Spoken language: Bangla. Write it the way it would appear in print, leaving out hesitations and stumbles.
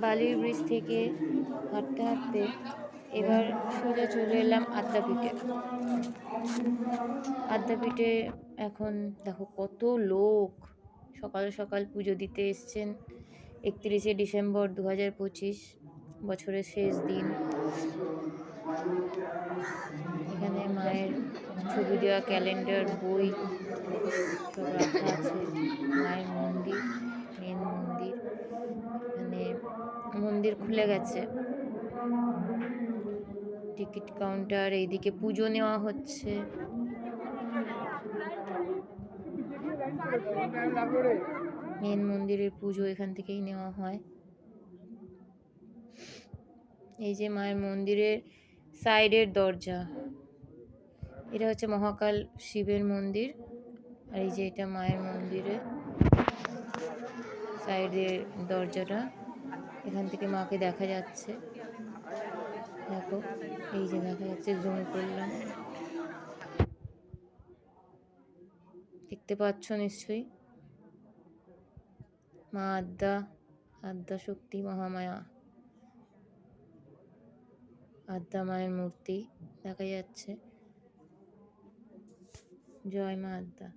বালির ব্রিজ থেকে হাঁটতে হাঁটতে এবার সোজা চলে এলাম আদ্যাপীঠে। আদ্যাপীঠে এখন দেখো কত লোক সকাল সকাল পুজো দিতে এসছেন। 31শে ডিসেম্বর 2025, বছরের শেষ দিন। এখানে মায়ের ছবি দেওয়া ক্যালেন্ডার, বই সব রাখা আছে। মায়ের মন্দির, মেন মন্দির। এখানে মন্দির খুলে গেছে, টিকিট কাউন্টার, এইদিকে পুজো নেওয়া হচ্ছে। মেন মন্দিরের পুজো এখান থেকেই নেওয়া হয়। এই যে মায়ের মন্দিরের সাইডের দরজা, এটা হচ্ছে মহাকাল শিবের মন্দির। আর এই যে এটা মায়ের মন্দিরে সাইডের দরজাটা, এখান থেকে মাকে দেখা যাচ্ছে। দেখো এই যে দেখা যাচ্ছে, জুম করলাম, দেখতে পাচ্ছ নিশ্চয়ই। মা আদ্যা, আদ্যা শক্তি মহামায়া, আদ্যা মায়ের মূর্তি দেখা যাচ্ছে। জয় মা আদ্যা।